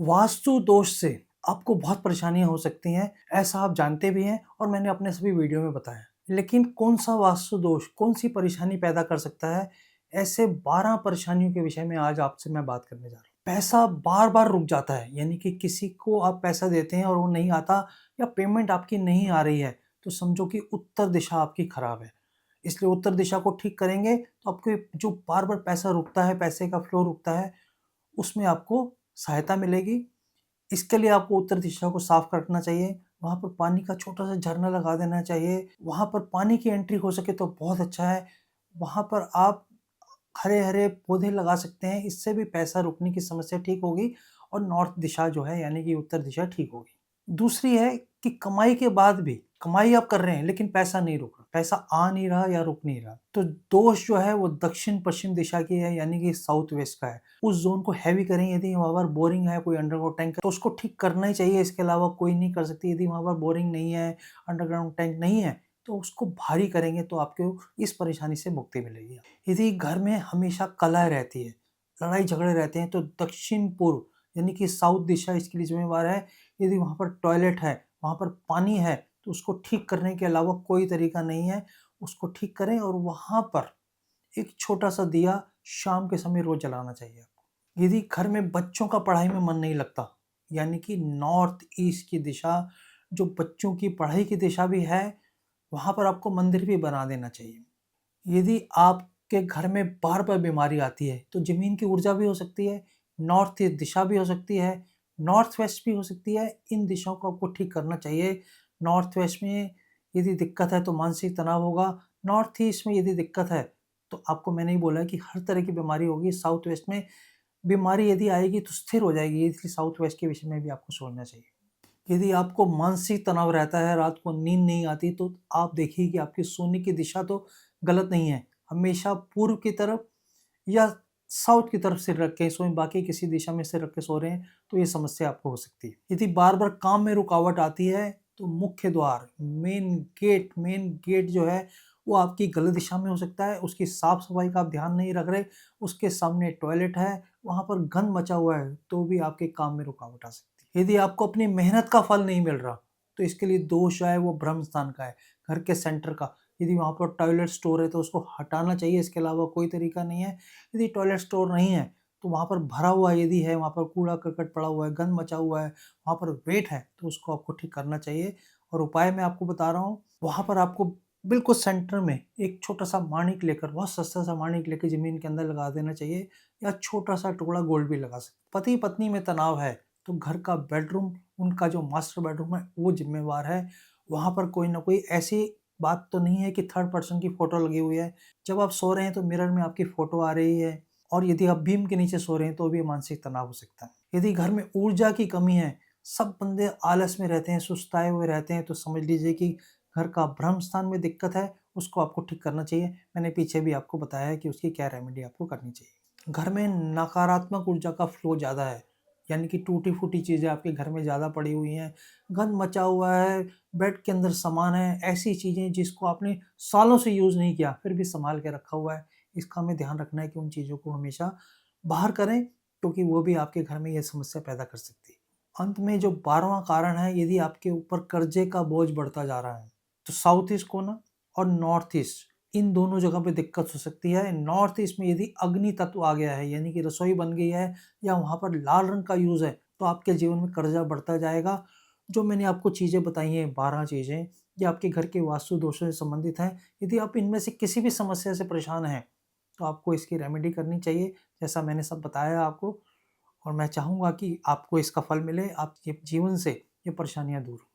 वास्तु दोष से आपको बहुत परेशानियां हो सकती हैं, ऐसा आप जानते भी हैं और मैंने अपने सभी वीडियो में बताया। लेकिन कौन सा वास्तु दोष कौन सी परेशानी पैदा कर सकता है, ऐसे 12 परेशानियों के विषय में आज आपसे मैं बात करने जा रहा हूँ। पैसा बार बार रुक जाता है, यानी कि किसी को आप पैसा देते हैं और वो नहीं आता या पेमेंट आपकी नहीं आ रही है, तो समझो कि उत्तर दिशा आपकी खराब है। इसलिए उत्तर दिशा को ठीक करेंगे तो आपको जो बार बार पैसा रुकता है, पैसे का फ्लो रुकता है, उसमें आपको सहायता मिलेगी। इसके लिए आपको उत्तर दिशा को साफ रखना चाहिए, वहाँ पर पानी का छोटा-सा झरना लगा देना चाहिए, वहाँ पर पानी की एंट्री हो सके तो बहुत अच्छा है। वहाँ पर आप हरे-हरे पौधे लगा सकते हैं, इससे भी पैसा रुकने की समस्या ठीक होगी और नॉर्थ दिशा जो है यानी कि उत्तर दिशा ठीक होगी। दूसरी है कि कमाई के बाद भी कमाई आप कर रहे हैं लेकिन पैसा नहीं रुक रहा, पैसा आ नहीं रहा या रुक नहीं रहा। तो दोष जो है वो दक्षिण-पश्चिम दिशा की है, यानी कि साउथ वेस्ट का है। उस ज़ोन को हैवी करें, यदि वहाँ पर बोरिंग है, कोई अंडरग्राउंड टैंक है, तो उसको ठीक करना ही चाहिए, इसके अलावा कोई नहीं कर सकती। यदि वहाँ पर बोरिंग नहीं है, अंडरग्राउंड टैंक नहीं है, तो उसको भारी करेंगे तो आपको इस परेशानी से मुक्ति मिलेगी। यदि घर में हमेशा कलह रहती है, लड़ाई-झगड़े रहते हैं, तो दक्षिण-पूर्व यानी कि साउथ दिशा इसके लिए ज़िम्मेवार है। यदि वहाँ पर टॉयलेट है, वहाँ पर पानी है, तो उसको ठीक करने के अलावा कोई तरीका नहीं है। उसको ठीक करें और वहाँ पर एक छोटा-सा दिया शाम के समय रोज़ जलाना चाहिए आपको। यदि घर में बच्चों का पढ़ाई में मन नहीं लगता, यानी कि नॉर्थ ईस्ट की दिशा जो बच्चों की पढ़ाई की दिशा भी है, वहाँ पर आपको मंदिर भी बना देना चाहिए। यदि आपके घर में बार-बार बीमारी आती है, तो ज़मीन की ऊर्जा भी हो सकती है, नॉर्थ ईस्ट दिशा भी हो सकती है, नॉर्थ वेस्ट भी हो सकती है। इन दिशाओं को आपको ठीक करना चाहिए। नॉर्थ वेस्ट में यदि दिक्कत है तो मानसिक तनाव होगा, नॉर्थ ईस्ट में यदि दिक्कत है तो आपको मैंने ही बोला कि हर तरह की बीमारी होगी। साउथ वेस्ट में बीमारी यदि आएगी तो स्थिर हो जाएगी, इसलिए साउथ वेस्ट के विषय में भी आपको सोचना चाहिए। यदि आपको मानसिक तनाव रहता है, रात को नींद नहीं आती, तो आप देखिए कि आपकी सोने की दिशा तो गलत नहीं है। हमेशा पूर्व की तरफ या साउथ की तरफ सिर रख के सोएं, बाकी किसी दिशा में सिर रख के सो रहे हैं, तो ये समस्या आपको हो सकती है। यदि बार-बार काम में रुकावट आती है, तो मुख्य द्वार, मेन गेट जो है, वो आपकी गलत दिशा में हो सकता है, उसकी साफ-सफाई का आप ध्यान नहीं रख रहे, उसके सामने टॉयलेट है, वहाँ पर गंद मचा हुआ है, तो भी आपके काम में रुकावट आ सकती है। यदि आपको अपनी मेहनत का फल नहीं मिल रहा, तो इसके लिए दोष जो है वो ब्रह्म स्थान का है, घर के सेंटर का। यदि वहाँ पर टॉयलेट स्टोर है तो उसको हटाना चाहिए, इसके अलावा कोई तरीका नहीं है। यदि टॉयलेट स्टोर नहीं है, तो वहाँ पर भरा हुआ यदि है, वहाँ पर कूड़ा-करकट पड़ा हुआ है, गंद मचा हुआ है, वहाँ पर वेट है, तो उसको आपको ठीक करना चाहिए। और उपाय मैं आपको बता रहा हूँ, वहाँ पर आपको बिल्कुल सेंटर में एक छोटा-सा माणिक लेकर, बहुत सस्ता-सा माणिक लेके ज़मीन के अंदर लगा देना चाहिए, या छोटा-सा टुकड़ा गोल्ड भी लगा सकते। पति-पत्नी में तनाव है, तो घर का बेडरूम, उनका जो मास्टर बेडरूम है, वो ज़िम्मेवार है। वहाँ पर कोई ना कोई ऐसी बात तो नहीं है कि थर्ड पर्सन की फ़ोटो लगी हुई है। जब आप सो रहे हैं तो मिरर में आपकी फ़ोटो आ रही है, और यदि आप बीम के नीचे सो रहे हैं तो भी मानसिक तनाव हो सकता है। यदि घर में ऊर्जा की कमी है, सब बंदे आलस में रहते हैं, सुस्ताए हुए रहते हैं, तो समझ लीजिए कि घर का ब्रह्म स्थान में दिक्कत है, उसको आपको ठीक करना चाहिए। मैंने पीछे भी आपको बताया है कि उसकी क्या रेमेडी आपको करनी चाहिए। घर में नकारात्मक ऊर्जा का फ्लो ज़्यादा है, यानी कि टूटी-फूटी चीज़ें आपके घर में ज़्यादा पड़ी हुई हैं, गंद मचा हुआ है, बेड के अंदर सामान है, ऐसी चीज़ें जिसको आपने सालों से यूज़ नहीं किया, फिर भी सँभाल के रखा हुआ है। इसका हमें ध्यान रखना है कि उन चीज़ों को हमेशा बाहर करें, क्योंकि वो भी आपके घर में ये समस्या पैदा कर सकती है। अंत में जो 12वां कारण है, यदि आपके ऊपर कर्ज़े का बोझ बढ़ता जा रहा है, तो साउथ ईस्ट कोना और नॉर्थ ईस्ट, इन दोनों जगह पे दिक्कत हो सकती है। नॉर्थ ईस्ट में यदि अग्नि तत्व आ गया है, यानी कि रसोई बन गई है या वहाँ पर लाल रंग का यूज़ है, तो आपके जीवन में कर्ज़ा बढ़ता जाएगा। जो मैंने आपको चीज़ें बताई हैं, 12 चीज़ें, ये आपके घर के वास्तु दोषों से संबंधित हैं। यदि आप इनमें से किसी भी समस्या से परेशान हैं, तो आपको इसकी रेमेडी करनी चाहिए, जैसा मैंने सब बताया आपको। और मैं चाहूँगा कि आपको इसका फल मिले, आपके जीवन से ये परेशानियाँ दूर हों।